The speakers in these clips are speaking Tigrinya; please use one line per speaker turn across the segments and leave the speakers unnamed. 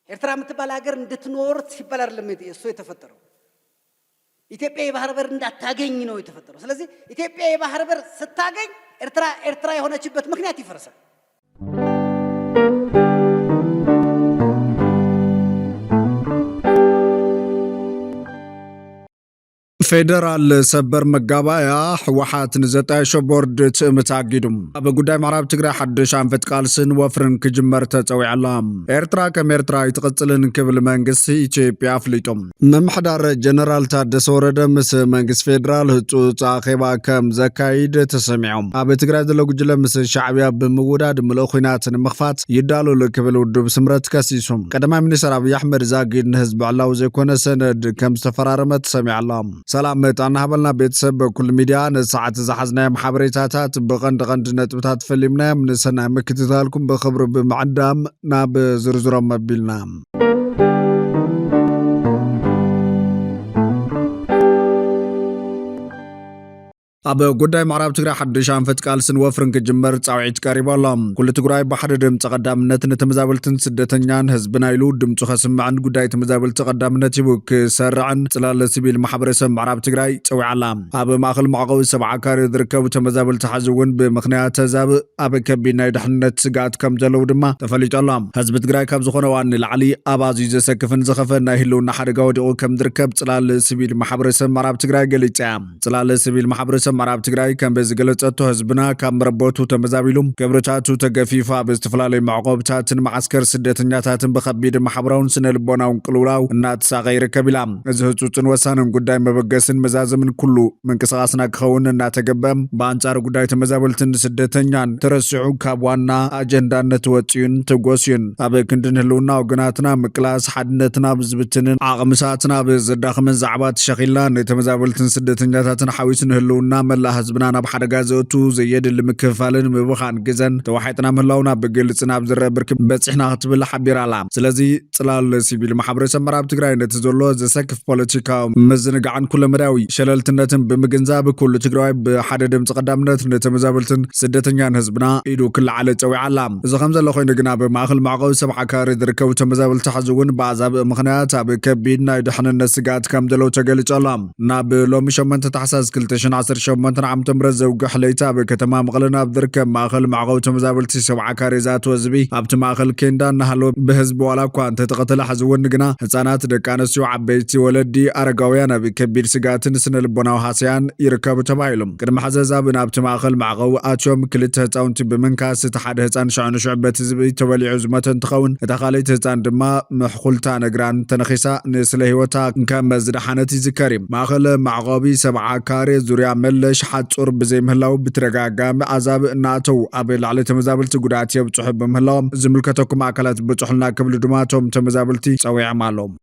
ኤርትራ የምትባል ሀገር እንድትኖር ሲባል አይደለም እሱ የተፈጠረው። ኢትዮጵያ የባህር በር እንዳታገኝ ነው የተፈጠረው። ስለዚህ ኢትዮጵያ የባህር በር ስታገኝ ኤርትራ የሆነችበት ምክንያት ይፈርሳል።
ፌደራል ሰበር መጋባያ ህወሓት ንዘጣየሾ ቦርድ ትእምታጊዱም ኣብ ጉዳይ ምዕራብ ትግራይ ሓድሽ አንፈት ቃልስን ወፍርን ክጅመር ተፀዊዕላ ኤርትራ ከም ኤርትራ ይትቕፅልን ክብል መንግስቲ ኢትዮጵያ ኣፍሊጦም መምሕዳር ጀነራል ታደሰ ወረደ ምስ መንግስቲ ፌደራል ህፁፅ ኣኼባ ከም ዘካይድ ተሰሚዖም ኣብ ትግራይ ዘሎ ጉጅለ ምስ ሻዕብያ ብምውዳድ ምልእ ኩናት ንምኽፋት ይዳለሉ ክብል ውድብ ስምረት ከሲሶም ቀዳማይ ሚኒስትር ኣብይ ኣሕመድ ዛጊድ ንህዝቢ ዕላው ዘይኮነ ሰነድ ከም ዝተፈራረመ ተሰሚዕላ ሰላም ጣና ሀበልና ቤተሰብ በኩል ሚዲያ ነሰዓት ዘሐዝናይ ማህበረታታት በቀንድ ነጥብታት ፈልምና ምንሰና መክትታልኩም በخبر በመዓዳም ናብ ዝርዝሮም መቢልና ኣብ ጉዳይ ምዕራብ ትግራይ ሓድሽ አንፈት ቃልስን ወፍርን ክጅመር ጻውዒት ቀሪባሎም ኩሉ ትግራይ ብሓደ ድምፂ ቀዳምነትን ተመዛበልትን ስደተኛን ህዝብና ኢሉ ድምፁ ከስምዕን ጉዳይ ተመዛበልቲ ቀዳምነት ይቡክ ሰርዕን ጽላለ ሲቪል ማሕበረሰብ ምዕራብ ትግራይ ጽውዓላ ኣብ ማእኸል ማዕቀዊ ሰብዓ ካሪ ዝርከቡ ተመዛበልቲ ሓዝውን ብምኽንያት ተዛብ ኣብ ከቢድ ናይ ድሕንነት ስጋት ከም ዘለው ድማ ተፈሊጦሎም ህዝቢ ትግራይ ካብ ዝኾነ ዋኒ ላዕሊ ኣባዚ ዘሰክፍን ዘኸፈን ናይ ህልውና ሓደጋ ወዲቑ ከም ዝርከብ ጽላለ ሲቪል ማሕበረሰብ ምዕራብ ትግራይ ገሊጻ ጽላለ ሲቪል ማሕበረሰብ ምዕራብ ትግራይ ከም በዝገለጸቶ ህዝብና ካብ መረቦቱ ተመዛቢሉም ክብርታቱ ተገፊፋ ብዝተፈላለዩ ማዕቆብታትን ማዓስከር ስደተኛታትን ብከቢድ ማሕበራውን ስነልቦናውን ቅልውላው እናተሳቀ ይርከብ ኢላ እዚ ህፁፅን ወሳንን ጉዳይ መበገስን መዛዘምን ኩሉ ምንቅስቃስና ክኸውን እናተገበም በአንጻር ጉዳይ ተመዛበልትን ስደተኛን ተረሲዑ ካብ ዋና አጀንዳነት ወፂዩን ተጎስዩን ኣብ ክንድን ህልውና ወገናትና ምቅላስ ሓድነትና ብዝብትንን ዓቕምሳትና ብዘዳኽመን ዛዕባ ተሸኺልና ነተመዛበልትን ስደተኛታትን ሓዊስን ህልውና መላ ህዝብና ናብ ሓደጋ ዘእቱ ዘየድል ምክፍፋልን ምብኻን ግዘን ተዋሒጥና ምህላውና ብግልጽና ብዝረብር በጽሕና ክትብል ሓቢራላ ስለዚ ጽላል ሲቪል ማሕበረሰብ ምዕራብ ትግራይ ነቲ ዘሎ ዘሰክፍ ፖለቲካዊ ምዝንጋዕን ኩለመዳዊ ሸለልትነትን ብምግንዛብ ኩሉ ትግራይ ብሓደ ድምፂ ቀዳምነት ነተመዛበልትን ስደተኛን ህዝብና ኢዱ ክለዓለ ፀዊዓላ እዚ ከም ዘሎ ኮይኑ ግና ብማእኸል ማዕቀዊ ሰብዓ ካሪ ዝርከቡ ተመዛበልቲ ሓዝውን ብኣዛብ ምኽንያት ኣብ ከቢድ ናይ ድሕንነት ስጋት ከም ዘለው ተገሊጾሎም ናብ ሎሚ 8 ታሕሳስ 2018 ዓም ተምረት ዘውግሕ ለይታ በከተማ መቐለና ብዝርከብ ማእኸል ማዕቀዊ ተመዛበልቲ ሰብዓ ካሪ ዛተወ ህዝቢ ኣብቲ ማእኸል ኬንዳ እናሃለወ ብህዝቢ ዋላ እኳ እንተተቐተለ ሓዝውን ግና ህፃናት ደቂ ኣንስትዮ ዓበይቲ ወለዲ ኣረጋውያን ኣብ ከቢድ ስጋትን ስነልቦናዊ ሃስያን ይርከቡ ተባሂሎም ቅድሚ ሓዘዝ ኣብ ናብቲ ማእኸል ማዕቀዊ ኣትዮም ክልተ ህፃውንቲ ብምንካስ እቲ ሓደ ህፃን ሸዕንሽዕ በቲ ህዝቢ ተበሊዑ ዝሞተ እንትኸውን እታ ካልአይቲ ህፃን ድማ ምሕኩልታ ነግራን ተነኺሳ ንስለ ሂወታ ከም ዝደሓነት ይዝከር ማእኸል ማዕቀቢ ሰብዓ ካሪ ዙርያ መለሽ ሓጹር ብዘይ ምህላው ብትረጋጋሚ ኣዛብ እናተው ኣብ ላዕሊ ተመዛበልቲ ጉዳት የብፅሑ በምህላዎም ዝምልከተኩም ኣካላት ብፅሑልና ክብሉ ድማቶም ተመዛበልቲ ፀዊዖም ኣሎም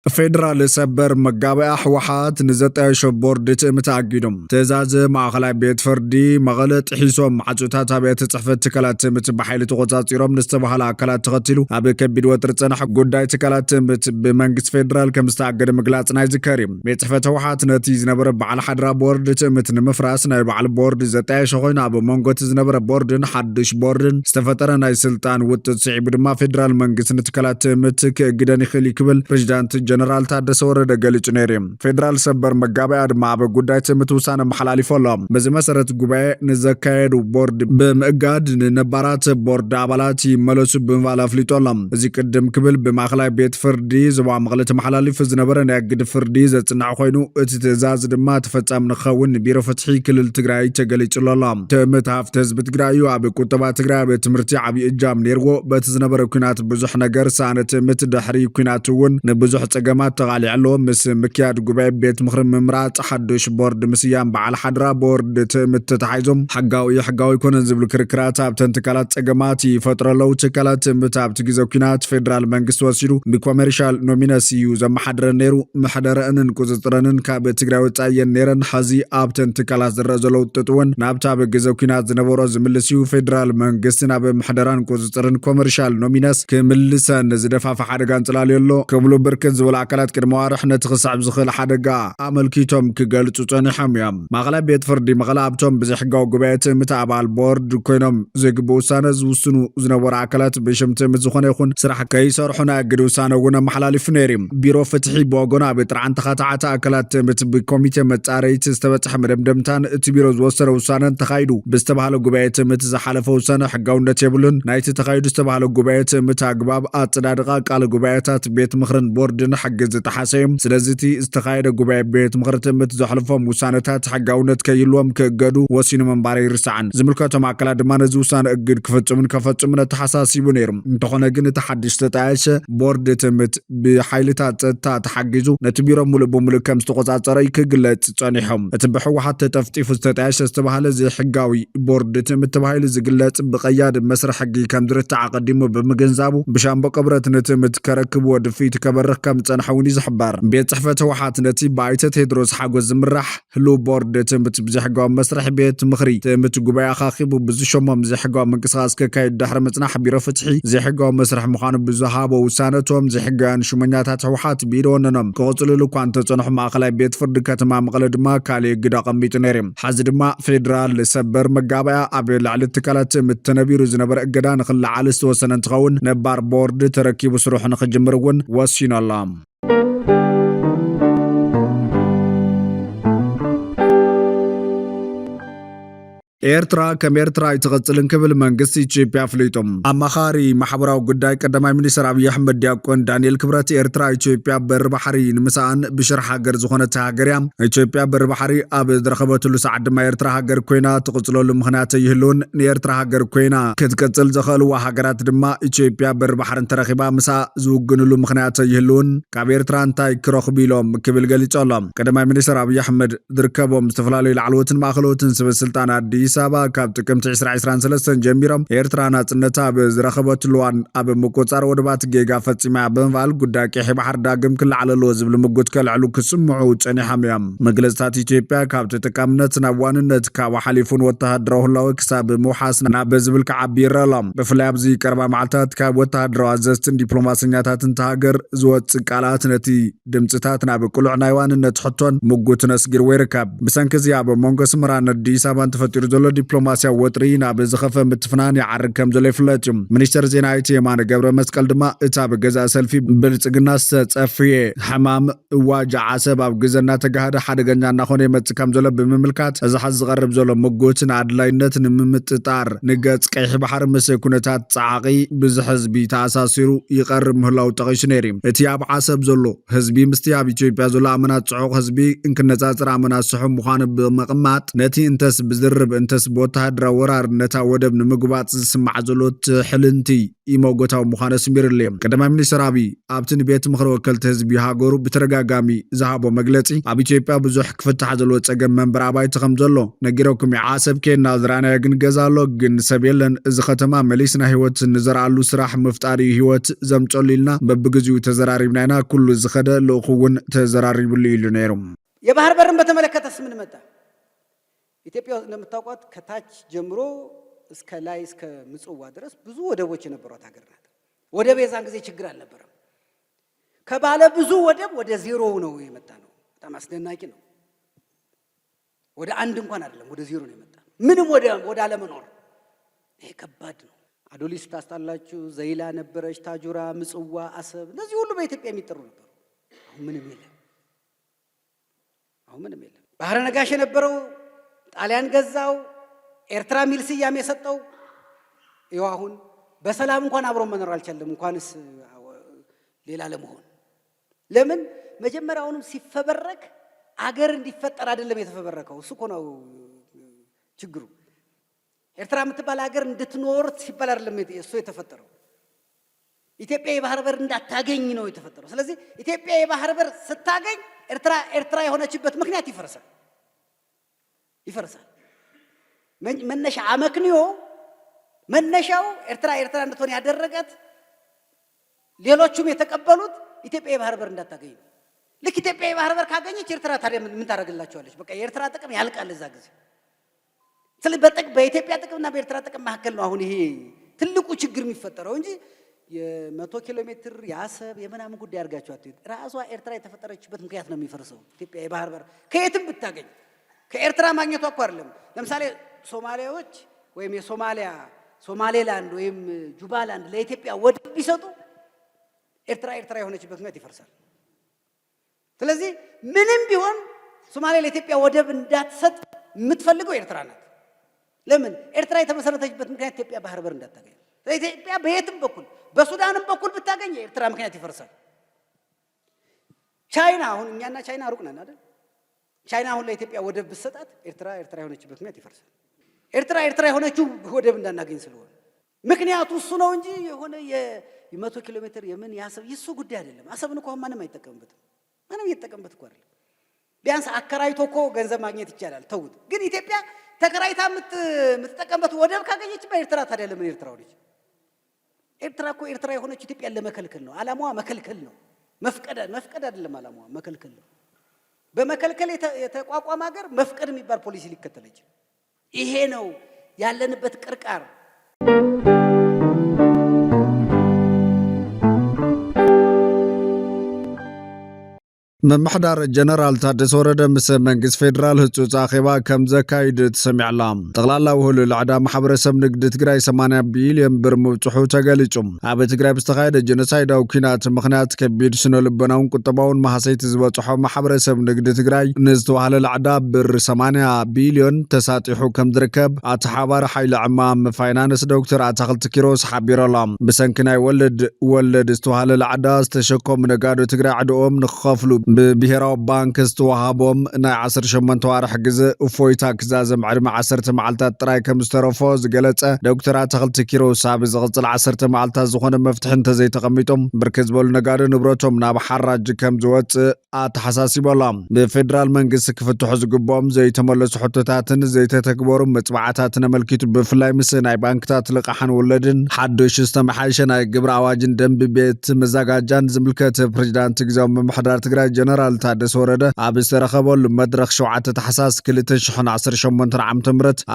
ፌደራል ሰበር መጋባያ ህወሓት ንዘጣየሾ ቦርድ ትእምታጊዶም ትእዛዝ ማእኸላይ ቤት ፍርዲ መቐለ ጥሒሶም ዓጹታት ኣብያተ ጽሕፈት ትካላት ትእምት ብሓይሊ ተቆጻጺሮም ንዝተባሃለ ኣካላት ተኸቲሉ ኣብ ከቢድ ወጥሪ ጽንሕ ጉዳይ ትካላት ትእምት ብመንግስቲ ፌደራል ከም ዝተኣገደ ምግላጽና ይዝከር እዩ ቤት ጽሕፈት ህወሓት ነቲ ዝነበረ በዓል ሓድራ ቦርድ ትእምት ንምፍራስ ናይ በዓል ቦርድ ዘጣየሾ ኮይኑ ኣብ መንጎቲ ዝነበረ ቦርድን ሓድሽ ቦርድን ዝተፈጠረ ናይ ስልጣን ውጥት ስዒቡ ድማ ፌደራል መንግስቲ ንትካላት ትእምት ክእግደን ይኽእል ክብል ፕሬዚዳንት ጀነራል ታደሰ ወረደ ገሊጹ ነይሩ ፌደራል ሰበር መጋባያ ድማ ኣብ ጉዳይ ትእምት ውሳነ መሓላሊፎሎም በዚ መሰረት ጉባኤ ንዘካየዱ ቦርድ ብምእጋድ ንነባራት ቦርድ ኣባላት ይመለሱ ብምባል ኣፍሊጦሎም እዚ ቅድም ክብል ብማእኸላይ ቤት ፍርዲ ዞባ መቐለ ተመሓላሊፉ ዝነበረ ናይ ኣግዲ ፍርዲ ዘጽናዕ ኮይኑ እቲ ትእዛዝ ድማ ተፈጻሚ ንኽኸውን ቢሮ ፍትሒ ክልል ትግራይ ተገሊጹሎም ትእምት ሃፍቲ ህዝቢ ትግራይ እዩ ኣብ ቁጠባ ትግራይ ኣብ ትምህርቲ ዓብዪ እጃም ነይርዎ በቲ ዝነበረ ኩናት ብዙሕ ነገር ሳነ ትእምት ድሕሪ ኩናት እውን ንብዙሕ ፀገማት ተቃሊዕሎ ምስ ምክያድ ጉባኤ ቤት ምኽሪ ምምራጽ ሓድሽ ቦርድ ምስያም በዓል ሓድራ ቦርድ ትእምት ተታሒዞም ሕጋዊ ኮነን ዝብል ክርክራት ኣብ ትካላት ፀገማት ይፈጥረለው ትካላት ትእምት ኣብቲ ግዜ ኩናት ፌደራል መንግስቲ ወሲዱ ብኮመርሻል ኖሚነስ እዩ ዘመሓድረ ነይሩ መሕደረንን ቁፅጥረንን ካብ ትግራይ ወፃየን ነይረን ሕዚ ኣብ ትካላት ዝረአ ዘሎ ውጥጥ እውን ናብቲ ኣብ ግዜ ኩናት ዝነበሮ ዝምልስ እዩ ፌደራል መንግስቲ ናብ ምሕደራን ቁፅጥርን ኮመርሻል ኖሚነስ ክምልሰን ዝደፋፈ ሓደጋ እንጽላልየሎ ክብሉ ብርክት ዝበላ ኣካላት ቅድመ ዋርሕ ነቲ ክሳዕብ ዝኽእል ሓደጋ ኣመልኪቶም ክገልጹ ጸኒሖም እዮም። ማእከላይ ቤት ፍርዲ መቐለ ኣብቶም ብዘይሕጋዊ ጉባኤ ትእምት ኣባል ቦርድ ኮይኖም ዘይግቡእ ውሳነ ዝውስኑ ዝነበሩ ኣካላት ብሽም ትእምት ዝኾነ ይኹን ስራሕ ከይሰርሑ ናይ እግዲ ውሳነ እውን ኣመሓላሊፉ ነይሩ። ቢሮ ፍትሒ ብወገኑ ኣብ ጥርዓን ተኸታዓቲ ኣካላት ትእምት ብኮሚቴ መጻረይቲ ዝተበጽሐ መደምደምታን እቲ ቢሮ ዝወሰነ ውሳነን ተኻይዱ ብዝተባሃለ ጉባኤ ትእምት ዝሓለፈ ውሳነ ሕጋውነት የብሉን ናይቲ ተኻይዱ ዝተባሃለ ጉባኤ ትእምት ኣግባብ ኣጸዳድቓ ቃል ጉባኤታት ቤት ምኽርን ቦርድን ሕጊ ዝተሓሰ እዩ። ስለዚ እቲ ዝተኻየደ ጉባኤ ቤት ምኽሪ ትእምት ዘሕልፎም ውሳነታት ሕጋውነት ከይህልዎም ክእገዱ ወሲኑ ምንባር ይርስዓን። ዝምልከቶም ኣካላት ድማ ነዚ ውሳነ እግድ ክፍጽምን ከፈጽሙን ተሓሳሲቡ ነይሩ። እንተኾነ ግን እቲ ሓድሽ ዝተጣየሸ ቦርድ ትእምት ብሓይልታት ጸጥታ ተሓጊዙ ነቲ ቢሮ ሙሉእ ብሙሉእ ከም ዝተቆጻጸረ ክግለጽ ጸኒሖም። እቲ ብሕወሓት ተጠፍጢፉ ዝተጣየሸ ዝተባሃለ ዘይሕጋዊ ቦርድ ትእምት ተባሂሉ ዝግለጽ ብቐያድ መስርሕ ሕጊ ከም ዝርታዕ ቀዲሙ ብምግንዛቡ ብሻምበቆ ብረት ንትእምት ከረክብዎ ድፊት ከበርኽ ከም ዝጸንሐ እውን ይዝሕበር። ቤት ጽሕፈት ሕወሓት ነቲ ብኣይተ ቴድሮስ ሓጎስ ዝምራሕ ህሉው ቦርድ ትእምት ብዘይሕጋዊ መስርሕ ቤት ምኽሪ ትእምት ጉባኤ ኣኻኺቡ ብዝሾሞም ዘይሕጋዊ ምንቅስቓስ ከካይድ ድሕሪ ምጽናሕ ቢሮ ፍትሒ ዘይሕጋዊ መስርሕ ምዃኑ ብዝሃቦ ውሳነቶም ዘይሕጋውያን ሹመኛታት ሕወሓት ብኢድ ወነኖም ክቕጽልሉ እኳ እንተጸንሑ ማእከላይ ቤት ፍርዲ ከተማ መቐለ ድማ ካልእ እግድ ኣቐሚጡ ነይሩ። ሓዚ ድማ ፌደራል ሰበር መጋባእያ ኣብ ላዕሊ ትካላት ትእምት ተነቢሩ ዝነበረ እገዳ ንኽለዓል ዝተወሰነ እንትኸውን ነባር ቦርድ ተረኪቡ ስርሑ ንኽጅምር እውን ወሲኑ ኣሎ። ኤርትራ ከም ኤርትራ ይትቕጽልን ክብል መንግስቲ ኢትዮጵያ ፍሊጦም ኣማኻሪ ማሕበራዊ ጉዳይ ቀዳማይ ሚኒስትር ኣብይ ኣሕመድ ዲያቆን ዳንኤል ክብረት ኤርትራ ኢትዮጵያ በሪ ባሕሪ ንምስኣን ብሽር ሃገር ዝኾነት ሃገር እያ። ኢትዮጵያ በሪ ባሕሪ ኣብ ዝረኸበትሉ ሰዓት ድማ ኤርትራ ሃገር ኮይና ትቕጽለሉ ምኽንያት ይህልውን ንኤርትራ ሃገር ኮይና ክትቅጽል ዘኽእልዋ ሃገራት ድማ ኢትዮጵያ በሪ ባሕሪ እንተረኺባ ምሳእ ዝውግንሉ ምኽንያት ይህልውን ካብ ኤርትራ እንታይ ክረኽቡ ኢሎም ክብል ገሊጹ ኣሎ። ቀዳማይ ሚኒስትር ኣብይ ኣሕመድ ዝርከቦም ዝተፈላለዩ ላዕለዎትን ማእኸሎትን ሰበስልጣን ኣዲስ አበባ ካብ ጥቅምቲ 2023 ጀሚሮም ኤርትራ ናጽነታ ብዝረኸበትሉ እዋን ኣብ ምቁጽጻር ወደባት ጌጋ ፈጺማ ብምባል ጉዳይ ቀይሕ ባሕሪ ዳግም ክለዓለልዎ ዝብል ምጉት ከልዕሉ ክስምዑ ጸኒሖም እዮም። መግለጽታት ኢትዮጵያ ካብ ተጠቃምነት ናብ ዋንነት ካብ ሓሊፉን ወተሃደራዊ ህላዊ ክሳብ ምውሓስ ናብ ዝብል ክዓቢ ይረአ ኣሎ። ብፍላይ ኣብዚ ቀረባ መዓልትታት ካብ ወተሃደራዊ ኣዘዝትን ዲፕሎማስኛታትን ተሃገር ዝወፅእ ቃላት ነቲ ድምፅታት ናብ ቁልዕ ናይ ዋንነት ሕቶን ምጉት ነስጊርዎ ይርከብ። ብሰንኪ እዚ ኣብ መንጎ ስምራን ኣዲስ ኣበባን ተፈጢሩ ዘሎ ዲፕሎማስያዊ ወጥሪ ናብ ዝኸፈ ምትፍናን ይዓርግ ከም ዘሎ ይፍለጥ እዩ። ሚኒስትር ዜና እቲ የማነ ገብረ መስቀል ድማ እታ ብገዛእ ሰልፊ ብልጽግና ዝተጸፍየ ሕማም እዋጅ ዓሰብ ኣብ ግዜ እናተጋህደ ሓደገኛ እናኾነ ይመጽእ ከም ዘሎ ብምምልካት እዚ ሓዚ ዝቐርብ ዘሎ ምጉትን ኣድላይነት ንምምጥጣር ንገጽ ቀይሕ ባሕሪ ምስ ኩነታት ጸዓቒ ብዙሕ ህዝቢ ተኣሳሲሩ ይቐርብ ምህላው ጠቒሱ ነይሩ። እቲ ኣብ ዓሰብ ዘሎ ህዝቢ ምስቲ ኣብ ኢትዮጵያ ዘሎ ኣመናት ጽዑቕ ህዝቢ እንክነጻጽር ኣመናት ስሑም ምዃኑ ብምቕማጥ ነቲ እንተስ ብዝርብ እንተስ ብወተሃደራዊ ወራር ነታ ወደብ ንምግባጽ ዝስማዕ ዘሎ ትሕልንቲ ኢሞጎታዊ ምዃኑ ኣስሚሩሉ እዮም። ቀዳማይ ሚኒስትር ኣብይ ኣብቲ ንቤት ምኽሪ ወከልቲ ህዝቢ ሃገሩ ብተደጋጋሚ ዝሃቦ መግለጺ ኣብ ኢትዮጵያ ብዙሕ ክፍታሕ ዘለዎ ጸገም መንበሪ ኣባይቲ ከም ዘሎ ነጊረኩም ዓሰብ ኬና ዝረኣናዮ ግን ገዛ ኣሎ ግን ሰብ የለን እዚ ከተማ መሊስና ህይወት ንዘርኣሉ ስራሕ ምፍጣር ህይወት ዘምጨሉ ኢልና በብግዚኡ ተዘራሪብና ኢና ኩሉ ዝኸደ ልእኹ እውን ተዘራሪብሉ ኢሉ ነይሩ።
የባህር በርን በተመለከተስ ምን መጣ? ኢትዮጵያ እንደምታውቋት ከታች ጀምሮ እስከ ላይ እስከ ምጽዋ ድረስ ብዙ ወደቦች የነበሯት ሀገር ናት። ወደብ የዛን ጊዜ ችግር አልነበረም። ከባለ ብዙ ወደብ ወደ ዜሮ ነው የመጣ ነው። በጣም አስደናቂ ነው። ወደ አንድ እንኳን አይደለም ወደ ዜሮ ነው የመጣ ነው። ምንም ወደ አለመኖር። ይሄ ከባድ ነው። አዶሊስ ታስታላችሁ፣ ዘይላ ነበረች፣ ታጁራ፣ ምጽዋ፣ አሰብ እነዚህ ሁሉ በኢትዮጵያ የሚጠሩ ነበሩ። አሁን ምንም የለም። ባህረ ነጋሽ የነበረው ጣሊያን ገዛው፣ ኤርትራ ሚል ስያሜ የሰጠው ይኸው አሁን በሰላም እንኳን አብሮ መኖር አልቻለም፣ እንኳንስ ሌላ ለመሆን። ለምን? መጀመሪያውንም ሲፈበረክ አገር እንዲፈጠር አይደለም የተፈበረከው። እሱ እኮ ነው ችግሩ። ኤርትራ የምትባል ሀገር እንድትኖር ሲባል አይደለም እሱ የተፈጠረው። ኢትዮጵያ የባህር በር እንዳታገኝ ነው የተፈጠረው። ስለዚህ ኢትዮጵያ የባህር በር ስታገኝ ኤርትራ የሆነችበት ምክንያት ይፈርሳል። መነሻ አመክንዮ መነሻው ኤርትራ እንድትሆን ያደረጋት ሌሎቹም የተቀበሉት ኢትዮጵያ የባህር በር እንዳታገኝ ነው። ልክ ኢትዮጵያ የባህር በር ካገኘች ኤርትራ ታዲያ ምን ታደርግላቸዋለች? በቃ የኤርትራ ጥቅም ያልቃል እዛ ጊዜ። ስለዚህ በኢትዮጵያ ጥቅምና በኤርትራ ጥቅም መካከል ነው አሁን ይሄ ትልቁ ችግር የሚፈጠረው እንጂ የ100 ኪሎ ሜትር ያሰብ የምናምን ጉዳይ አድርጋችሁ አትዩት። ራሷ ኤርትራ የተፈጠረችበት ምክንያት ነው የሚፈርሰው። ኢትዮጵያ የባህር በር ከየትም ብታገኝ ከኤርትራ ማግኘቷ እኮ አይደለም። ለምሳሌ ሶማሊያዎች ወይም ሶማሌላንድ ወይም ጁባላንድ ለኢትዮጵያ ወደብ ቢሰጡ ኤርትራ የሆነችበት ምክንያት ይፈርሳል። ስለዚህ ምንም ቢሆን ሶማሊያ ለኢትዮጵያ ወደብ እንዳትሰጥ የምትፈልገው ኤርትራ ናት። ለምን? ኤርትራ የተመሰረተችበት ምክንያት ኢትዮጵያ ባህር በር እንዳታገኝ። ኢትዮጵያ በየትም በኩል በሱዳንም በኩል ብታገኝ የኤርትራ ምክንያት ይፈርሳል። ቻይና አሁን እኛና ቻይና ሩቅ ነን አይደል? ቻይና አሁን ለኢትዮጵያ ወደብ ብትሰጣት ኤርትራ የሆነችበት ምክንያት ይፈርሳል። ኤርትራ የሆነችው ወደብ እንዳናገኝ ስለሆነ ምክንያቱ እሱ ነው እንጂ የሆነ የ100 ኪሎ ሜትር የምን ያሰብ የሱ ጉዳይ አይደለም። አሰብን እኮ ማንም አይጠቀምበትም። ማንም እየተጠቀምበት እኮ አይደለም። ቢያንስ አከራይቶ እኮ ገንዘብ ማግኘት ይቻላል። ተውት። ግን ኢትዮጵያ ተከራይታ የምትጠቀምበት ወደብ ካገኘች በኤርትራ ታዲያ ለምን ኤርትራ ሆነች? ኤርትራ እኮ ኤርትራ የሆነች ኢትዮጵያን ለመከልከል ነው። ዓላማዋ መከልከል ነው። መፍቀድ አይደለም ዓላማዋ መከልከል ነው። በመከልከል የተቋቋመ ሀገር መፍቀድ የሚባል ፖሊሲ ሊከተለች። ይሄ ነው ያለንበት ቅርቃር።
መምሕዳር ጀነራል ታደሰ ወረደ ምስ መንግስት ፌደራል ህጹጽ አኼባ ከም ዘካይድ ተሰሚዕላ። ጠቕላላ ውህሉ ልዕዳ ማሕበረሰብ ንግዲ ትግራይ 80 ቢልዮን ብር ምብፅሑ ተገሊጹ። ኣብ ትግራይ ብዝተኻየደ ጀኖሳይዳዊ ኩናት ምኽንያት ከቢድ ስነ-ልቦናውን ቁጠባውን ማህሰይቲ ዝበፅሖ ማሕበረሰብ ንግዲ ትግራይ ንዝተዋህለ ልዕዳ ብር 80 ቢልዮን ተሳጢሑ ከም ዝርከብ ኣቲ ሓባር ሓይሊ ዕማም ፋይናንስ ዶክተር ኣታኽልቲ ኪሮስ ሓቢሮላ። ብሰንኪ ናይ ወለድ ዝተዋህለ ልዕዳ ዝተሸከሙ ነጋዶ ትግራይ ዕድኦም ንክኸፍሉ ብብሔራዊ ባንክ ዝተዋሃቦም ናይ 18 ዋርሕ ግዜ እፎይታ ክዛዘም ዕድመ 10 መዓልታት ጥራይ ከም ዝተረፎ ዝገለጸ ዶክተር ኣታኽልቲ ኪሮስ ኣብ ዝቕፅል 10 መዓልታት ዝኾነ መፍትሒ እንተዘይተቐሚጦም ብርክት ዝበሉ ነጋዶ ንብረቶም ናብ ሓራጅ ከም ዝወፅእ ኣተሓሳሲቦላ። ብፌደራል መንግስቲ ክፍትሑ ዝግብኦም ዘይተመለሱ ሕቶታትን ዘይተተግበሩ መፅባዕታትን ኣመልኪቱ ብፍላይ ምስ ናይ ባንክታት ልቓሕን ወለድን ሓዱሽ ዝተመሓየሸ ናይ ግብሪ ኣዋጅን ደንቢ ቤት መዘጋጃን ዝምልከት ፕሬዚዳንት ግዝያዊ ምምሕዳር ትግራይ ጀነራል ታደሰ ወረደ ኣብ ዝተረኸበሉ መድረኽ 7 ታሕሳስ 2018 ዓ.ም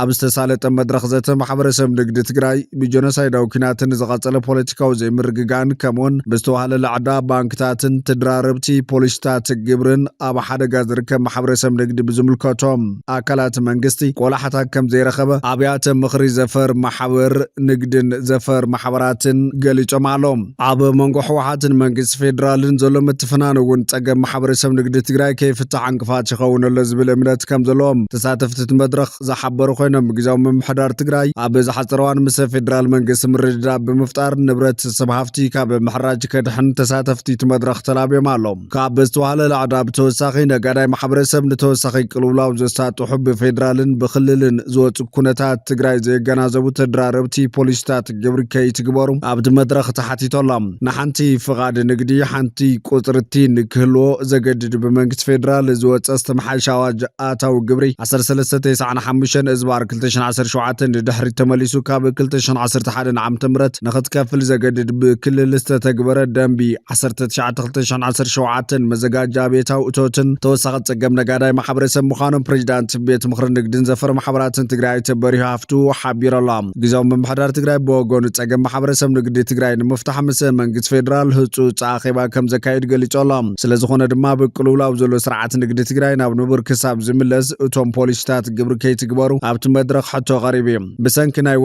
ኣብ ዝተሳለጠ መድረኽ ዘተ ማሕበረሰብ ንግዲ ትግራይ ብጀኖሳይዳዊ ኩናትን ዝቐፀለ ፖለቲካዊ ዘይምርግጋን ከምኡውን ብዝተዋህለ ልዕዳ ባንክታትን ተደራረብቲ ፖሊስታት ግብርን ኣብ ሓደጋ ዝርከብ ማሕበረሰብ ንግዲ ብዝምልከቶም ኣካላት መንግስቲ ቆላሕታት ከም ዘይረኸበ ኣብያተ ምኽሪ ዘፈር ማሕበር ንግድን ዘፈር ማሕበራትን ገሊፆም ኣሎም። ኣብ መንጎ ሕወሓትን መንግስቲ ፌደራልን ዘሎ ምትፍናን እውን ፀገም ማሕበረሰብ ንግዲ ትግራይ ከይፍታሕ ዕንቅፋት ይኸውን ኣሎ ዝብል እምነት ከም ዘለዎም ተሳተፍቲ መድረኽ ዝሓበሩ ኮይኖም ግዝያዊ ምምሕዳር ትግራይ ኣብ ዝሓፀረ እዋን ምስ ፌደራል መንግስቲ ምርድዳእ ብምፍጣር ንብረት ሰብ ሃፍቲ ካብ ምሕራጅ ከድሕን ተሳተፍቲ መድረኽ ተላብዮም ኣሎም። ካብ ዝተዋህለ ልዕዳ ብተወሳኺ ነጋዳይ ማሕበረሰብ ንተወሳኺ ቅልውላው ዘሳጥሑ ብፌደራልን ብክልልን ዝወፁ ኩነታት ትግራይ ዘየገናዘቡ ተደራረብቲ ፖሊስታት ግብሪ ከይትግበሩ ኣብቲ መድረኽ ተሓቲቶሎም። ንሓንቲ ፍቓድ ንግዲ ሓንቲ ቁፅርቲ ንክህልዎ ዘገድድ ብመንግስቲ ፌደራል ዝወፀ ዝተመሓየሸ ኣዋጅ ኣታዊ ግብሪ 1395 እዝባር 2017 ንድሕሪት ተመሊሱ ካብ 2011 ዓ.ም ንኽትከፍል ዘገድድ ብክልል ዝተተግበረ ደንቢ 192017 መዘጋጃ ቤታዊ እቶትን ተወሳኺ ፀገም ነጋዳይ ማሕበረሰብ ምዃኖም ፕሬዚዳንት ቤት ምኽሪ ንግድን ዘፈር ማሕበራትን ትግራይ በሪሁ ሃፍቱ ሓቢሮላ። ግዝያዊ ምምሕዳር ትግራይ ብወገኑ ፀገም ማሕበረሰብ ንግዲ ትግራይ ንምፍታሕ ምስ መንግስቲ ፌደራል ህፁፅ ኣኼባ ከም ዘካይድ ገሊፆላ። ስለዝኾነ ድማ ብቅልውላው ዘሎ ስርዓት ንግዲ ትግራይ ናብ ንቡር ክሳብ ዝምለስ እቶም ፖሊስታት ግብሪ ከይትግበሩ ኣብቲ መድረኽ ሕቶ ቀሪቡ እዩ። ብሰንኪ ናይ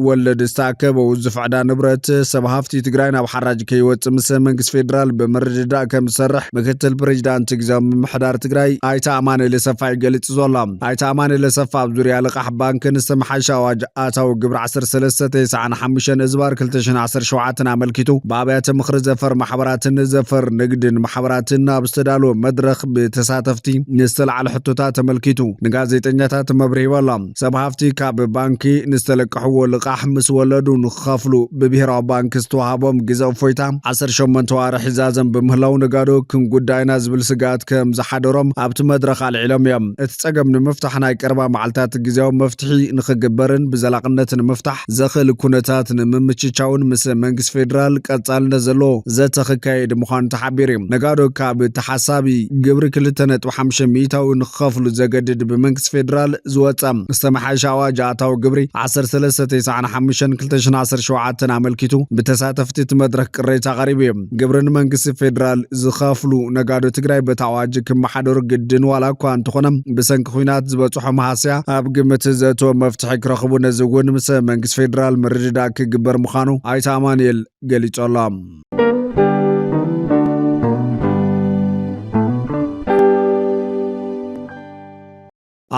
ወለድ ዝተኣከበ ውዙፍ ዕዳ ንብረት ሰብ ሃፍቲ ትግራይ ናብ ሓራጅ ከይወፅእ ምስ መንግስቲ ፌደራል ብምርድዳእ ከም ዝሰርሕ ምክትል ፕሬዚዳንት ግዝያዊ ምምሕዳር ትግራይ ኣይተ ኣማኑኤል ሰፋ ይገልጽ ዘሎ። ኣይተ ኣማኑኤል ሰፋ ኣብ ዙርያ ልቓሕ ባንክን ዝተመሓየሸ ኣዋጅ ኣታዊ ግብሪ 1395 እዝባር 2017 ኣመልኪቱ ብኣብያተ ምኽሪ ዘፈር ማሕበራትን ዘፈር ንግድን ማሕበራትን ኣብ ዝተዳለወ መድረኽ ብተሳተፍቲ ንዝተለዓለ ሕቶታት ተመልኪቱ ንጋዜጠኛታት መብርሂ ኣላ። ሰብ ሃፍቲ ካብ ባንኪ ንዝተለቅሕዎ ልቓሕ ምስ ወለዱ ንክኸፍሉ ብብሔራዊ ባንኪ ዝተዋሃቦም ግዜ እፎይታ 18 ዋርሒ ዛዘም ብምህላው ነጋዶ ክንጉዳይና ዝብል ስጋት ከም ዝሓደሮም ኣብቲ መድረኽ ኣልዒሎም እዮም። እቲ ፀገም ንምፍታሕ ናይ ቀረባ መዓልታት ግዝያዊ መፍትሒ ንክግበርን ብዘላቕነት ንምፍታሕ ዘኽእል ኩነታት ንምምችቻውን ምስ መንግስቲ ፌደራል ቀጻልነት ዘለዎ ዘተ ክካየድ ምዃኑ ተሓቢሩ እዩ። ነጋዶ ካብ ተሓሳቢ ግብሪ 2.5 ሚእታዊ ንክኸፍሉ ዘገድድ ብመንግስቲ ፌደራል ዝወፀ ዝተመሓየሸ ኣዋጅ ኣታዊ ግብሪ 1395/2017 ኣመልኪቱ ብተሳተፍቲ እቲ መድረክ ቅሬታ ቀሪቡ እዩ። ግብሪ ንመንግስቲ ፌደራል ዝኸፍሉ ነጋዶ ትግራይ በቲ ኣዋጅ ክመሓደሩ ግድን ዋላ እኳ እንተኾነ ብሰንኪ ኩናት ዝበፅሖ መሃስያ ኣብ ግምት ዘእተወ መፍትሒ ክረኽቡ ነዚ እውን ምስ መንግስቲ ፌደራል ምርድዳእ ክግበር ምዃኑ ኣይተ ኣማኑኤል ገሊፆሎም።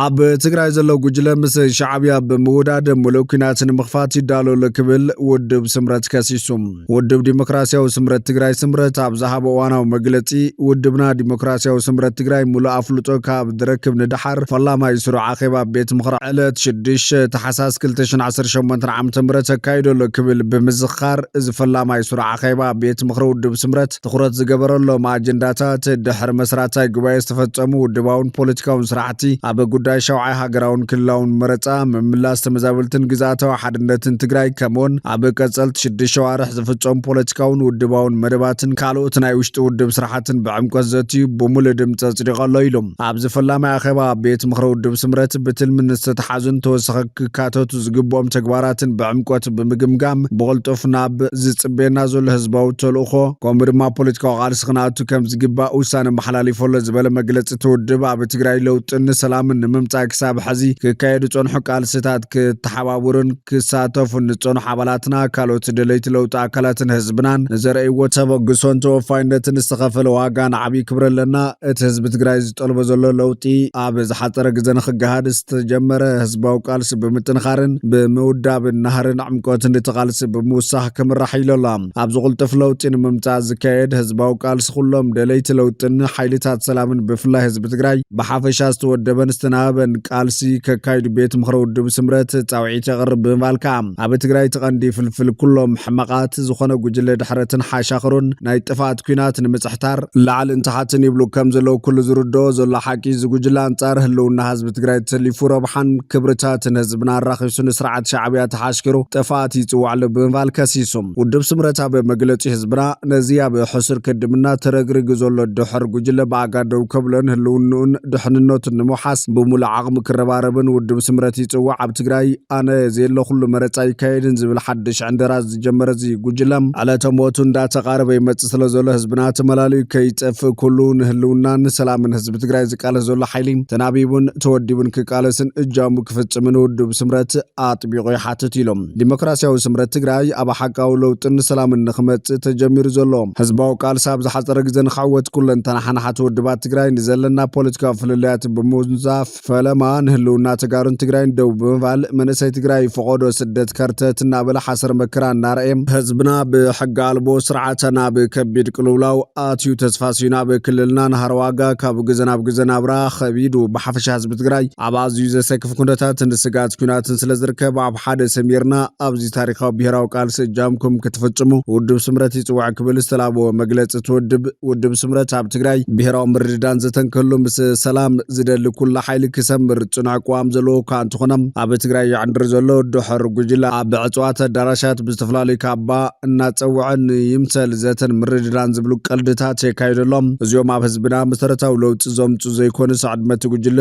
ኣብ ትግራይ ዘሎ ጉጅለ ምስ ሻዕብያ ብምውዳድ ሙሉእ ኩናት ንምኽፋት ይዳለሎ ክብል ውድብ ስምረት ከሲሱ። ውድብ ዲሞክራሲያዊ ስምረት ትግራይ ስምረት ኣብ ዝሃበ እዋናዊ መግለፂ ውድብና ዲሞክራሲያዊ ስምረት ትግራይ ሙሉእ ኣፍልጦ ካብ ዝረክብ ንድሓር ፈላማይ ስሩዕ ኣኼባ ቤት ምኽሪ ዕለት 6 ታሕሳስ 2018 ዓ.ም ኣካይደሎ ክብል ብምዝኻር እዚ ፈላማይ ስሩዕ ኣኼባ ቤት ምኽሪ ውድብ ስምረት ትኩረት ዝገበረሎም ኣጀንዳታት ድሕሪ መስራታይ ጉባኤ ዝተፈጸሙ ውድባውን ፖለቲካውን ስራሕቲ ኣብ ጉዳይ ሸውዓይ ሃገራውን ክልላውን መረፃ ምምላስ ተመዛበልትን ግዛታዊ ሓድነትን ትግራይ ከምኡውን ኣብ ቀጸልቲ 6 ሸዋርሕ ዝፍጸሙ ፖለቲካውን ውድባውን መደባትን ካልኦት ናይ ውሽጢ ውድብ ስራሕትን ብዕምቆት ዘትዩ ብሙሉእ ድምፂ ኣጽዲቖሎ ኢሎም ኣብዚ ፈላማይ ኣኼባ ቤት ምኽሪ ውድብ ስምረት ብትልምን ዝተተሓዙን ተወሳኺ ክካተቱ ዝግብኦም ተግባራትን ብዕምቆት ብምግምጋም ብቕልጡፍ ናብ ዝጽበየና ዘሎ ህዝባዊ ተልእኾ ከምኡ ድማ ፖለቲካዊ ቃልሲ ክነኣቱ ከም ዝግባእ ውሳነ መሓላሊፈሎ ዝበለ መግለፂ ትውድብ ኣብ ትግራይ ለውጥን ሰላምን ንምምጻእ ክሳብ ሕዚ ክካየዱ ዝጸንሑ ቃልስታት ክትሓባብሩን ክሳተፉን ዝጸንሑ ኣባላትና ካልኦት ደለይቲ ለውጢ ኣካላትን ህዝብናን ንዘርእይዎ ተበግሶን ተወፋይነትን ዝተኸፈለ ዋጋ ንዓብዪ ክብሪ ኣለና። እቲ ህዝቢ ትግራይ ዝጠልቦ ዘሎ ለውጢ ኣብ ዝሓፀረ ግዜ ንክገሃድ ዝተጀመረ ህዝባዊ ቃልሲ ብምጥንኻርን ብምውዳብን ናህርን ዕምቆትን እቲ ቃልሲ ብምውሳኽ ክምራሕ ኢሎላ። ኣብ ዝቕልጥፍ ለውጢ ንምምጻእ ዝካየድ ህዝባዊ ቃልሲ ኩሎም ደለይቲ ለውጥን ሓይልታት ሰላምን ብፍላይ ህዝቢ ትግራይ ብሓፈሻ ዝተወደበን ዝተናበን ቃልሲ ከካይዱ ቤት ምኽሪ ውድብ ስምረት ጻውዒት የቕርብ ብምባልካ ኣብ ትግራይ ተቐንዲ ፍልፍል ኩሎም ሕማቃት ዝኾነ ጉጅለ ድሕረትን ሓሻኽሩን ናይ ጥፋት ኩናት ንምጽሕታር ላዕልን ታሕትን ይብሉ ከም ዘለዉ ኩሉ ዝርድኦ ዘሎ ሓቂ ዝጉጅለ ኣንጻር ህልውና ህዝቢ ትግራይ ተሰሊፉ ረብሓን ክብርታትን ህዝብና ኣራኺሱ ንስርዓት ሻዕብያ ተሓሽኪሩ ጥፋት ይጽዋዕሉ ብምባል ከሲሱ። ውድብ ስምረት ኣብ መግለፂ ህዝብና ነዚ ኣብ ሕሱር ክድምና ተረግሪጉ ዘሎ ድሕር ጉጅለ ብኣጋደው ከብሎን ህልውንኡን ድሕንነቱን ንምውሓስ ብሙሉእ ዓቕሚ ክረባረብን ውድብ ስምረት ይጽዋዕ። ኣብ ትግራይ ኣነ ዘየለ ኩሉ መረፃ ይካየድን ዝብል ሓድሽ ዕንደራ ዝጀመረ እዚ ጉጅለ ዕለተ ሞቱ እንዳተቃረበ ይመጽእ ስለ ዘሎ ህዝብና ተመላልዩ ከይጠፍእ ኩሉ ንህልውናን ሰላምን ህዝቢ ትግራይ ዝቃለስ ዘሎ ሓይሊ ተናቢቡን ተወዲቡን ክቃለስን እጃሙ ክፍጽምን ውድብ ስምረት ኣጥቢቑ ይሓትት ኢሎም። ዲሞክራሲያዊ ስምረት ትግራይ ኣብ ሓቃዊ ለውጥን ሰላምን ንኽመጽእ ተጀሚሩ ዘሎ ህዝባዊ ቃልሲ ኣብ ዝሓፀረ ግዜ ንኽዓወት ኩለን ተናሓናሓቲ ውድባት ትግራይ ንዘለና ፖለቲካዊ ፍልልያት ብምውዛፍ ፈለማ ንህልውና ተጋሩን ትግራይ ደው ብምባል መንእሰይ ትግራይ ፈቆዶ ስደት ከርተት እናበለ ሓሰር መከራ እናርአየ ህዝብና ብሕጊ ኣልቦ ስርዓተና ብከቢድ ቅልውላው ኣትዩ ተስፋሲዩና ብክልልና ናሃር ዋጋ ካብ ግዜ ናብ ግዜ ናብራ ከቢዱ ብሓፈሻ ህዝቢ ትግራይ ኣብ ኣዝዩ ዘሰክፍ ኩነታትን ስጋት ኩናትን ስለ ዝርከብ ኣብ ሓደ ሰሚርና ኣብዚ ታሪካዊ ብሄራዊ ቃልሲ እጃምኩም ክትፍጽሙ ውድብ ስምረት ይጽዋዕ ክብል ዝተላብዎ መግለፂ ትውድብ ውድብ ስምረት ኣብ ትግራይ ብሄራዊ ምርድዳን ዘተንከሉ ምስ ሰላም ዝደሊ ኩላ ሓይሊ ክሰምር ጽኑዕ ኣቋም ዘለዎ እኳ እንተኾነ ኣብ ትግራይ ይዕንድር ዘሎ ድሕር ጉጅለ ኣብ እፅዋት ኣዳራሻት ብዝተፈላለዩ ካባ እናፀውዐን ይምሰል ዘተን ምርድዳን ዝብሉ ቀልድታት የካይደሎም እዚኦም ኣብ ህዝብና መሰረታዊ ለውጢ ዘምፁ ዘይኮኑ ዕድመት ጉጅለ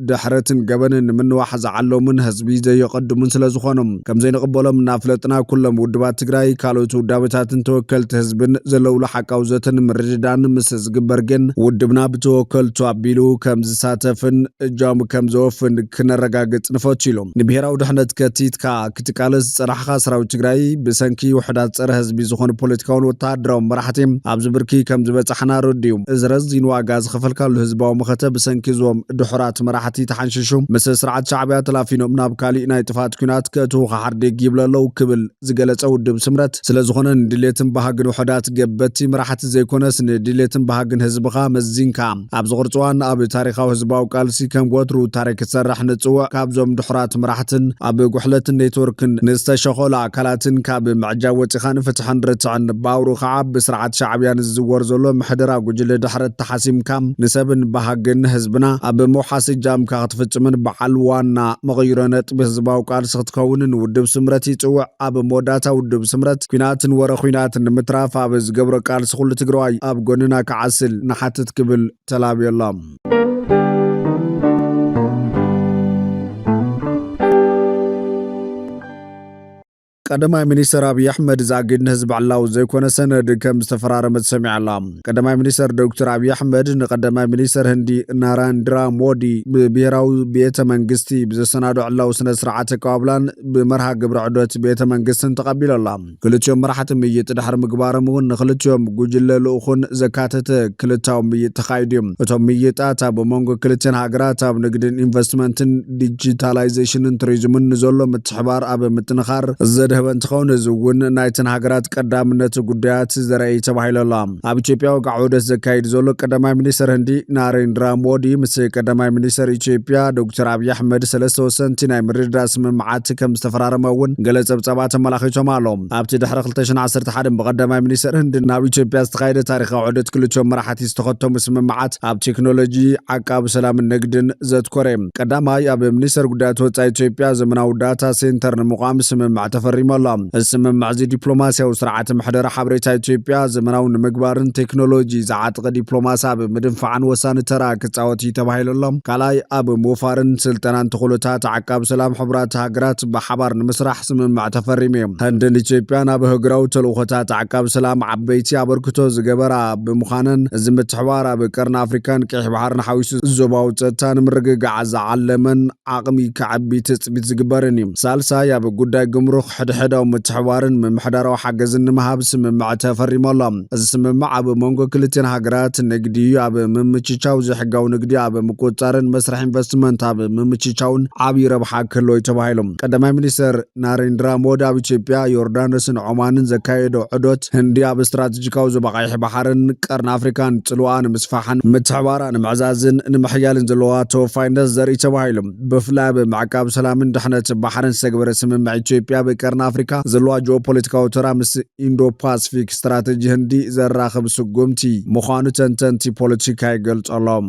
ድሕረትን ገበንን ንምንዋሕ ዝዓለሙን ህዝቢ ዘየቀድሙን ስለ ዝኾኖም ከም ዘይንቕበሎም እናፍለጥና ኩሎም ውድባት ትግራይ ካልኦት ውዳቤታትን ተወከልቲ ህዝብን ዘለውሉ ሓቃዊ ዘተን ምርድዳን ምስ ዝግበር ግን ውድብና ብተወከልቱ ኣቢሉ ከም ዝሳተፍን እጃሙ ከም ዘወፍን ክነረጋግጽ ንፈቱ ኢሎም። ንብሄራዊ ድሕነት ከቲትካ ክትቃለስ ዝፀናሕካ ሰራዊት ትግራይ ብሰንኪ ውሕዳት ፀረ ህዝቢ ዝኾኑ ፖለቲካውን ወተሃደራዊ መራሕቲ ኣብ ዝብርኪ ከም ዝበፅሓና ረድዩ እዚ ረዚን ዋጋ ዝኸፈልካሉ ህዝባዊ መኸተ ብሰንኪ ዞም ድሑራት መራሕቲ ተሓንሽሹ ምስ ስርዓት ሻዕብያ ተላፊኖም ናብ ካሊእ ናይ ጥፋት ኩናት ከእትዉ ሓርዴግ ይብለለው ክብል ዝገለጸ ውድብ ስምረት ስለ ዝኾነ ንድሌትን ባህግን ውሕዳት ገበቲ መራሕቲ ዘይኮነስ ንድሌትን ባህግን ህዝብኻ መዚንካ ኣብ ዝቕርፅዋን ኣብ ታሪካዊ ህዝባዊ ቃልሲ ከም ወትሩ ታሪክ ዝሰርሕ ንፅውዕ ካብዞም ድሑራት መራሕትን ኣብ ጉሕለትን ኔትወርክን ንዝተሸኸሉ ኣካላትን ካብ ምዕጃብ ወፂኻ ንፍትሕን ርትዕን ባውሩ ከዓ ብስርዓት ሻዕብያ ንዝዝወር ዘሎ ምሕደራ ጉጅለ ድሕረት ተሓሲምካ ንሰብን ባህግን ህዝብና ኣብ መውሓሲ ሰላም ካትፈጽምን በዓል ዋና መغير ነጥብ ህዝባዊ ቃልሲ ክትከውንን ውድብ ስምረት ይጽውዕ ኣብ መወዳእታ ውድብ ስምረት ኩናትን ወረ ኩናትን ንምትራፍ ኣብ ዝገብሮ ቃልሲ ኩሉ ትግራዋይ ኣብ ጎንና ክዓስል ንሓትት ክብል ተላብየላ ቀዳማይ ሚኒስትር አብይ አሕመድ ዛግድን ህዝብ ዓላው ዘይኮነ ሰነድ ከም ዝተፈራረመ ሰሚዓላ ቀዳማይ ሚኒስትር ዶክተር አብይ አሕመድ ንቀዳማይ ሚኒስትር ህንዲ ናራንድራ ሞዲ ብብሔራዊ ቤተ መንግስቲ ብዘሰናዶ ዓላው ስነ ስርዓት አቀባብላን ብመርሃ ግብረ ዕዶት ቤተ መንግስትን ተቀቢለላ ክልቲኦም መራሕቲ ምይጥ ድሕሪ ምግባሮም እውን ንክልቲኦም ጉጅለ ልኡኹን ዘካተተ ክልታዊ ምይጥ ተኻይድዮም እቶም ምይጣት ኣብ መንጎ ክልተን ሃገራት ኣብ ንግድን ኢንቨስትመንትን ዲጂታላይዜሽንን ቱሪዝምን ዘሎ ምትሕባር ኣብ ምጥንኻር ደህበን ትኸውን ዝውን ናይተን ሃገራት ቀዳምነት ጉዳያት ዘርኢ ተባሂለላ ኣብ ኢትዮጵያ ወግዓውደት ዘካይድ ዘሎ ቀዳማይ ሚኒስትር ህንዲ ናሬንድራ ሞዲ ምስ ቀዳማይ ሚኒስትር ኢትዮጵያ ዶክተር አብይ አሕመድ ሰለስተ ወሰንቲ ናይ ምርድዳእ ስምምዓት ከም ዝተፈራረመውን ገለ ፀብፃባት ተመላኺቶም ኣሎም ኣብቲ ድሕሪ 2011 ብቀዳማይ ሚኒስትር ህንዲ ናብ ኢትዮጵያ ዝተኻየደ ታሪኻዊ ዑደት ክልቲኦም መራሕቲ ዝተኸተሙ ስምምዓት ኣብ ቴክኖሎጂ ዓቃብ ሰላምን ንግድን ዘትኮረ ቀዳማይ ኣብ ሚኒስትር ጉዳያት ወፃኢ ኢትዮጵያ ዘመናዊ ዳታ ሴንተር ንምቋም ስምምዕ ተፈሪሙ السممع زي دبلوماسيا وسرعة محدرة حبريتا إثيوبيا زمناو نمقبارن تكنولوجي زعاتق دبلوماسا بمدنفعان وسان تراك تعوتي تباهيل الله كالاي أب موفارن سلطنان تخلطات عقاب سلام حبرات هاقرات بحبار نمسرح سممع تفرمي هندن إثيوبيا نابهقراو تلوخطات عقاب سلام عبيتي عبركتو زقبرا بمخانن زمت حوارا بكرن أفريكان كيح بحر نحويس الزباو تتان مرقق عز علمن عقمي كعبي تثبت زقبرني سالسا يا بقوداي قمروخ حدا ومتحوارن من محدارو حاجزن مهاب سممع تفريم الله السممع اب مونغو كلتين هاجرات نقدي اب ممچچاو زحقاو نقدي اب مقوطارن مسرح انفستمنت اب ممچچاون عبي ربح كلو يتبايلم قدامي ሚኒስትር ናሬንድራ ሞዲ ኣብ ኢትዮጵያ ዮርዳኖስን ዑማንን ዘካየዶ ዕዶት ህንዲ ኣብ ስትራቴጂካዊ ዘባቃይሕ ባሕርን ቀርን ኣፍሪካን ጽልዋን ምስፋሕን ምትሕባራን ምዕዛዝን ንምሕያልን ዘለዋ ተወፋይነት ዘርኢ ተባሂሎም ብፍላይ ብማዕቃብ ሰላምን ድሕነት ባሕርን ዝተገበረ ስምምዕ ኢትዮጵያ በቀርን አፍሪካ ዘለዋ ጂኦፖለቲካዊ ተራ ምስ ኢንዶ ፓሲፊክ ስትራቴጂ ህንዲ ዘራኽብ ስጉምቲ ምዃኑ ተንተንቲ ፖለቲካ ይገልጸሎም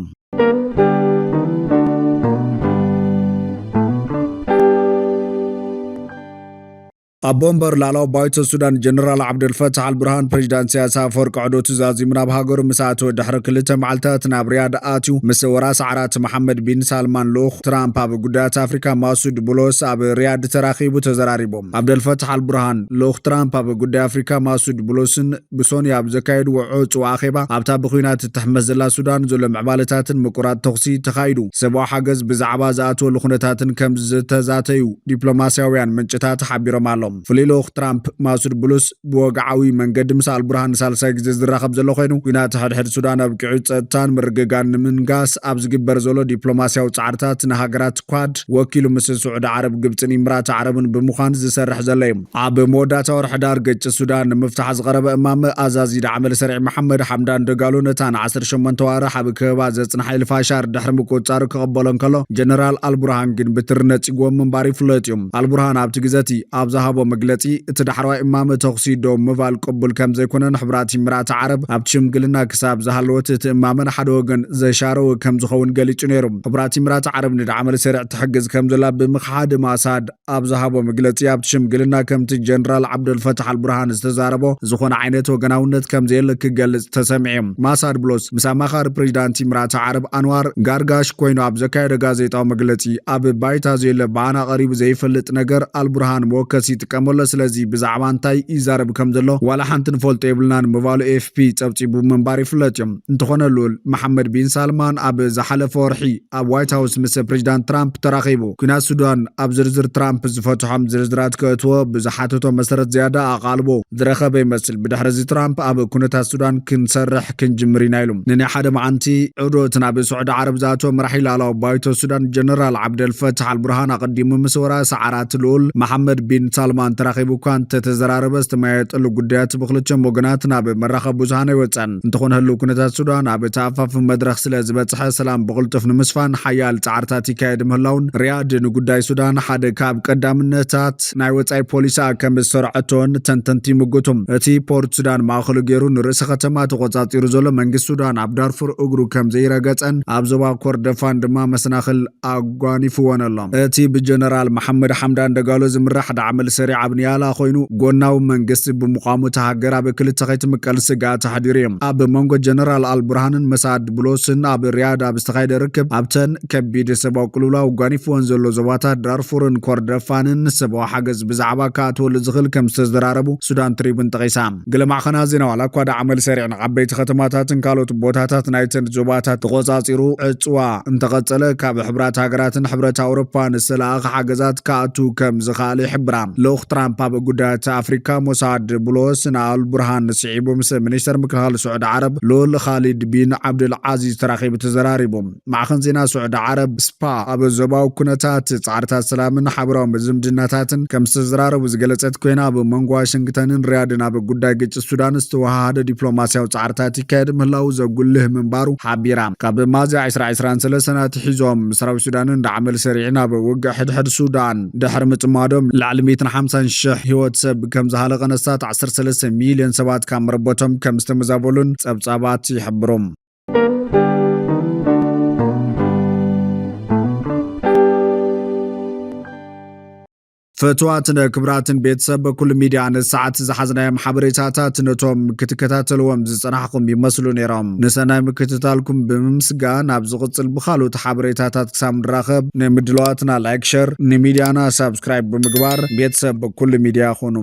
أبومبر لالاو بايتو السودان جنرال عبد الفتاح البرهان بريزيدنت سياسة فرق عدوتو زازي مناب هاجر مساعته دحر كلتا معلتات ناب رياض آتيو مس وراس عرات محمد بن سلمان لوخ ترامب أب قدات أفريقيا ماسود بولوس أب رياض تراخيبو تزراريبوم عبد الفتاح البرهان لوخ ترامب أب قدات أفريقيا ماسود بولوسن بسوني أب زكايد وعوت وآخبة أب تابخينات تحمز الله السودان زلم عبالتات مقرات تخصي تخايدو سبوا حاجز بزعبا زاتو لخنتات كمز تزاتيو دبلوماسيويان منشتات حبيرو معلوم فليلوخ ترامب ماسود بولوس بوغعاوي منقد مسال برهان سالسا جزيز الرخب زلو خينو كينات حد السودان اب قعود صتان مرغغان منغاس اب زغبر زلو دبلوماسياو صعرتات نهاجرات كواد وكيلو مس سعود عرب ግብፅን ኢምራት ዓረብን ብምዃን ዝሰርሕ ዘለም ኣብ መወዳእታ ወርሒ ዳር ገጭ ሱዳን ምፍታሕ ዝቀረበ እማም ኣዛዚ ዳዕመል ሰሪዕ መሐመድ ሓምዳን ደጋሎ ነታን 18 ወርሒ ኣብ ከባ ዘጽንሐ ኢልፋሻር ድሕሪ ምቆጻር ክቕበሎን ከሎ ጀነራል አልቡርሃን ግን ብትርነጽ ጎም ምንባሪ ፍለጥዮም አልቡርሃን ኣብቲ ግዘቲ ኣብ ዝሃቦ መግለጺ እቲ ዳሕራይ እማም ተኽሲዶ ምባል ቅቡል ከም ዘይኮነን ሕብራት ኢምራት ዓረብ ኣብ ሽምግልና ክሳብ ዝሃለወት እቲ እማምን ሓደ ወገን ዘሻረው ከም ዝኸውን ገሊጹ ነይሩ ሕብራት ኢምራት ዓረብ ንዳዕመል ሰሪዕ ትሕግዝ ከም ዘላ ብምኽሓድ ማሳድ ኣብ ዝሃቦ መግለጺ ኣብ ሽምግልና ከምቲ ጀነራል ዓብደል ፈታሕ አልቡርሃን ዝተዛረቦ ዝኾነ ዓይነት ወገናውነት ከም ዘየለ ክገልጽ ተሰሚዑ ማሳድ ብሎስ ምስ ኣማኻሪ ፕሬዚዳንት ኢምራት ዓረብ አንዋር ጋርጋሽ ኮይኑ ኣብ ዘካየደ ጋዜጣዊ መግለጺ ኣብ ባይታ ዘየለ ባና ቀሪቡ ዘይፈልጥ ነገር አልቡርሃን ሞከሲ ጥቀመለ ስለዚ ብዛዕባ እንታይ ይዛረብ ከም ዘሎ ዋላ ሓንቲ ንፈልጦ የብልናን ምባሉ ኤፍፒ ጸብጺቡ መንባር ይፍለጥ እንተኾነሉ መሐመድ ቢን ሳልማን ኣብ ዝሓለፈ ወርሒ ኣብ ዋይት ሃውስ ምስ ፕሬዚዳንት ትራምፕ ተራኺቡ ኩናት ሱዳን ኣብ ዝርዝር ትራምፕ ዝፈትሖም ዝርዝራት ከእትዎ ብዝሓተቶ መሰረት ዝያዳ ኣቓልቦ ዝረኸበ ይመስል ብድሕሪ ትራምፕ ኣብ ኩነታት ሱዳን ክንሰርሕ ክንጅምር ኢና ኢሉ ንናይ ሓደ መዓንቲ ዑዶት ናብ ስዑድ ዓረብ ዛቶ መራሒ ላላው ባይቶ ሱዳን ጀነራል ዓብደል ፈታሕ አልቡርሃን ኣቀዲሙ ምስ ወራስ ዓራት ልኡል መሐመድ ቢን ሳልማን ፓርላማን ተራኺቡ እኳ እንተተዘራረበ ዝተመያየጠሉ ጉዳያት ብክልቲኦም ወገናት ናብ መራኸቢ ብዙሃን ይወፀን እንትኾነ ህልው ኩነታት ሱዳን ኣብ ተኣፋፍ መድረኽ ስለ ዝበፅሐ ሰላም ብቕልጡፍ ንምስፋን ሓያል ፃዕርታት ይካየድ ምህላውን ሪያድ ንጉዳይ ሱዳን ሓደ ካብ ቀዳምነታት ናይ ወፃኢ ፖሊሳ ከም ዝሰርዐቶን ተንተንቲ ይምግቱም እቲ ፖርት ሱዳን ማእኸሉ ገይሩ ንርእሰ ከተማ ተቆፃፂሩ ዘሎ መንግስቲ ሱዳን ኣብ ዳርፉር እግሩ ከም ዘይረገፀን ኣብ ዞባ ኮርደፋን ድማ መሰናኽል ኣጓኒፍዎን ኣሎ እቲ ብጀነራል መሐመድ ሓምዳን ደጋሎ ዝምራሕ ዳዕመል ሰሪዕ ኣብ ንያላ ኮይኑ ጎናዊ መንግስቲ ብምዃሙ ተሃገር ኣብ ክልተ ከይትምቀል ስጋኣት ተሓዲሩ እዮም ኣብ መንጎ ጀነራል አልቡርሃንን መሳድ ብሎስን ኣብ ሪያድ ኣብ ዝተኻየደ ርክብ ኣብተን ከቢድ ሰብኣዊ ቅልውላው ኣጓኒፍዎን ዘሎ ዞባታት ዳርፉርን ኮርደፋንን ሰብኣዊ ሓገዝ ብዛዕባ ካእትወሉ ዝኽእል ከም ዝተዘራረቡ ሱዳን ትሪቡን ጠቒሳ ገለ ማዕኸናት ዜና ዋላ እኳ ዳዕመል ሰሪዕ ንዓበይቲ ከተማታትን ካልኦት ቦታታት ናይተን ዞባታት ተቆፃፂሩ ዕፅዋ እንተቐፀለ ካብ ሕብራት ሃገራትን ሕብረት ኣውሮፓ ንዝተለኣኸ ሓገዛት ካእቱ ከም ዝኽኣለ ይሕብራ ልኡኽ ትራምፕ ኣብ ጉዳያት ኣፍሪካ ሞሳድ ብሎስ ንአልቡርሃን ስዒቡ ምስ ሚኒስተር ምክልኻል ስዑድ ዓረብ ልኡል ኻሊድ ቢን ዓብድልዓዚዝ ተራኺቡ ተዘራሪቡ ማዕኸን ዜና ስዑድ ዓረብ ስፓ ኣብ ዞባዊ ኩነታት ፃዕርታት ሰላምን ሓበራዊ ዝምድናታትን ከም ዝተዘራረቡ ዝገለጸት ኮይና ኣብ መንጎ ዋሽንግተንን ሪያድን ኣብ ጉዳይ ግጭት ሱዳን ዝተዋሃደ ዲፕሎማስያዊ ፃዕርታት ይካየድ ምህላው ዘጉልህ ምንባሩ ሓቢራ ካብ ሚያዝያ 2023 ሒዞም ሰራዊት ሱዳንን ዳዕመል ሰሪዕን ኣብ ውግእ ሕድሕድ ሱዳን ድሕሪ ምጽማዶም ላዕሊ 150,000 ህይወት ሰብ ከም ዝሃለቐ ነስታት 13 ሚልዮን ሰባት ካብ መረበቶም ከም ዝተመዛበሉን ጸብጻባት ይሕብሩ ፈትዋትን ክብራትን ቤተሰብ በኩል ሚድያ ንሰዓት ዝሓዝናዮም ሓበሬታታት ነቶም ክትከታተልዎም ዝጸናሕኩም ይመስሉ ነይሮም ንሰናይ ምክትታልኩም ብምስጋን ኣብ ዝቕጽል ብኻልኦት ሓበሬታታት ክሳብ ንራኸብ ንምድለዋትና ላይክ ሸር ንሚድያና ሰብስክራይብ ብምግባር ቤተሰብ በኩል ሚድያ ኹኑ